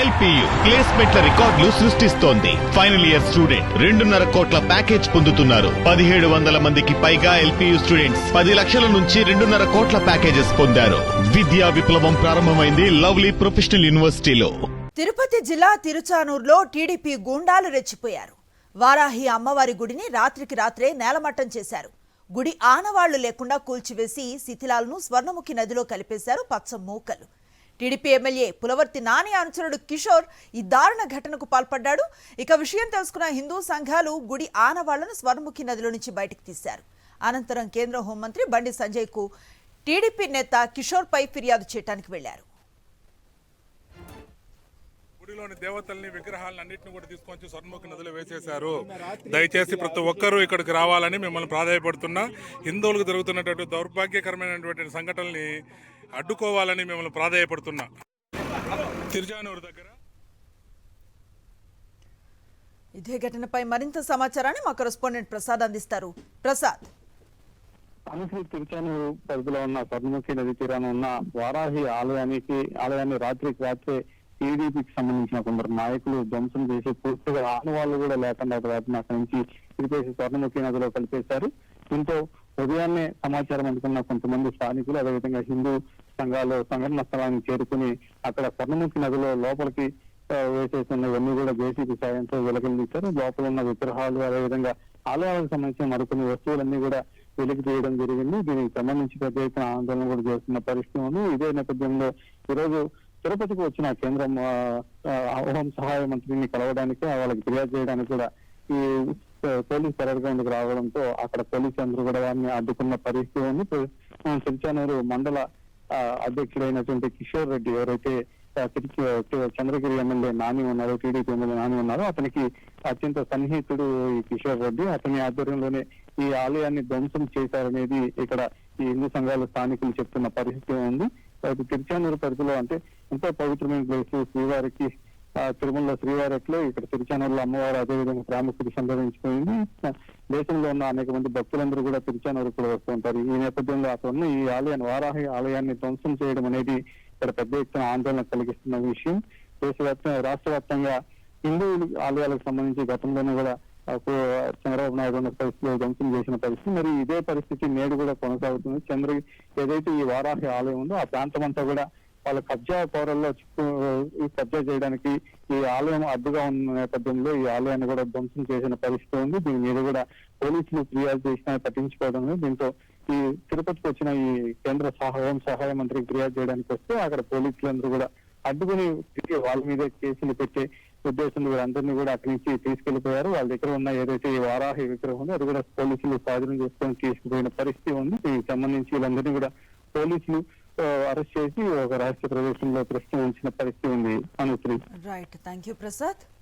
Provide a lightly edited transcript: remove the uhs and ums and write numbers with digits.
LPU ప్లేస్మెంట్ల రికార్డులు సృష్టిస్తోంది. Final year student 2.5 కోట్ల ప్యాకేజ్ పొందుతున్నారు. 1700 మందికి పైగా ఎల్పియు స్టూడెంట్స్ 10 లక్షల నుంచి 2.5 కోట్ల ప్యాకేజెస్ పొందారు. విద్యా విప్లవం ప్రారంభమైంది లవ్లీ ప్రొఫెషనల్ యూనివర్సిటీలో. తిరుపతి జిల్లా తిరుచానూరులో టీడీపీ గూండాలు రెచ్చిపోయారు. వారాహి అమ్మవారి గుడిని రాత్రికి రాత్రే నేలమట్టం చేశారు. గుడి ఆనవాళ్లు లేకుండా కూల్చివేసి శిథిలాలను స్వర్ణముఖి నదిలో కలిపేశారు పచ్చ మూకలు. టీడీపీ ఎమ్మెల్యే పులవర్తి నాని అనుచరుడు కిషోర్ ఈ దారుణ ఘటనకు పాల్పడ్డాడు. ఇక విషయం తెలుసుకున్న హిందూ సంఘాలు గుడి ఆనవాళ్లను స్వర్ణముఖి నదిలో నుంచి బయటకు తీశారు. అనంతరం కేంద్ర హోంమంత్రి బండి సంజయ్ కు టీడీపీ నేత కిషోర్ పై ఫిర్యాదు చేయడానికి వెళ్లారు. గుడిలోని దేవతల్ని విగ్రహాలను అన్నింటిని కూడా తీసుకొచ్చి స్వర్ణముఖి నదిలో వేసేశారు. దయచేసి ప్రతి ఒక్కరూ ఇక్కడికి రావాలని మిమ్మల్ని ప్రాధాయపడుతున్నా. హిందువులకు జరుగుతున్నటువంటి దౌర్భాగ్యకరమైనటువంటి సంఘటనల్ని అడ్డుకోవాలని మిమ్మల్ని ప్రాధాయపడుతున్నా. తిరుచానూరు దగ్గర ఇదే ఘటనపై మరింత సమాచారాన్ని మా కరెస్పాండెంట్ ప్రసాద్ అందిస్తారు. ప్రసాద్, తిరుచానూరు పరిధిలో ఉన్న స్వర్ణముఖి నది తీరాన ఉన్న వారాహి ఆలయాన్ని రాత్రికి రాత్రే టీడీపీకి సంబంధించిన కొందరు నాయకులు ధ్వంసం చేసి పూర్తిగా ఆనవాళ్లు కూడా లేకుండా వాటిని అక్కడి నుంచి తిరిపేసి స్వర్ణముఖి నదిలో కలిపేశారు. దీంతో ఉదయాన్నే సమాచారం అందుకున్న కొంతమంది స్థానికులు అదేవిధంగా హిందూ సంఘాలు సంఘటన స్థలాన్ని చేరుకుని అక్కడ స్వర్ణముఖి నదిలో లోపలికి వేసేసినవన్నీ కూడా జేసీబీ సాయంతో వెలగలిస్తారు. లోపల ఉన్న విగ్రహాలు అదేవిధంగా ఆలయాలకు సంబంధించిన మరికొన్ని వస్తువులన్నీ కూడా వెలికి తీయడం జరిగింది. దీనికి సంబంధించి పెద్ద ఎత్తున ఆందోళన కూడా చేస్తున్న పరిస్థితి ఉంది. ఇదే నేపథ్యంలో ఈరోజు తిరుపతికి వచ్చిన కేంద్ర హోం సహాయ మంత్రిని కలవడానికి వాళ్ళకి ఫిర్యాదు చేయడానికి కూడా ఈ పోలీస్ పెరడ్ గ్రౌండ్ కు రావడంతో అక్కడ పోలీసు అందరూ కూడా వారిని అడ్డుకున్న పరిస్థితి ఉంది. తిరుచానూరు మండల అధ్యక్షుడైనటువంటి కిషోర్ రెడ్డి ఎవరైతే చంద్రగిరి ఎమ్మెల్యే నాని ఉన్నారు, టీడీపీ ఎమ్మెల్యే నాని ఉన్నారు, అతనికి అత్యంత సన్నిహితుడు ఈ కిషోర్ రెడ్డి. అతని ఆధ్వర్యంలోనే ఈ ఆలయాన్ని ధ్వంసం చేశారనేది ఇక్కడ ఈ హిందూ సంఘాల స్థానికులు చెప్తున్న పరిస్థితి ఉంది. తిరుచానూరు పరిధిలో అంటే ఎంతో పవిత్రమైన ప్లేస్ శ్రీవారికి, తిరుమలలో శ్రీవారిలో ఇక్కడ తిరుచానూరులో అమ్మవారు అదేవిధంగా ప్రాముఖ్యత సంతరించుకుంది. దేశంలో ఉన్న అనేక మంది భక్తులందరూ కూడా తిరుచానూరు కూడా వస్తూ ఉంటారు. ఈ నేపథ్యంలో అక్కడ ఉన్న ఈ ఆలయాన్ని వారాహి ఆలయాన్ని ధ్వంసం చేయడం అనేది ఇక్కడ పెద్ద ఎత్తున ఆందోళన కలిగిస్తున్న విషయం. రాష్ట్ర వ్యాప్తంగా హిందూ ఆలయాలకు సంబంధించి గతంలోనే కూడా చంద్రబాబు నాయుడు ఉన్న పరిస్థితిలో ధ్వంసం చేసిన పరిస్థితి, మరి ఇదే పరిస్థితి నేడు కూడా కొనసాగుతుంది. ఏదైతే ఈ వారాహి ఆలయం ఉందో ఆ ప్రాంతం అంతా కూడా వాళ్ళ కబ్జా పౌరల్లో కబ్జా చేయడానికి ఈ ఆలయం అడ్డుగా ఉన్న నేపథ్యంలో ఈ ఆలయాన్ని కూడా ధ్వంసం చేసిన పరిస్థితి ఉంది. దీని మీద కూడా పోలీసులు ఫిర్యాదు చేసినా పట్టించుకోవడం లేదు. దీంతో ఈ తిరుపతికి వచ్చిన ఈ కేంద్ర హోం సహాయ మంత్రికి ఫిర్యాదు చేయడానికి వస్తే అక్కడ పోలీసులందరూ కూడా అడ్డుకుని వాళ్ళ మీద కేసులు పెట్టే ఉద్దేశంలో వీళ్ళందరినీ కూడా అక్కడి నుంచి తీసుకెళ్లిపోయారు. వాళ్ళ దగ్గర ఉన్న ఏదైతే ఈ వారాహి విగ్రహం ఉందో అది కూడా పోలీసులు స్వాధీనం చేసుకొని తీసుకుపోయిన పరిస్థితి ఉంది. దీనికి సంబంధించి వీళ్ళందరినీ కూడా పోలీసులు అరెస్ట్ చేసి ఒక రహస్య ప్రదేశంలో ప్రశ్న ఉంచిన పరిస్థితి ఉంది. Anusri. Right, thank you Prasad.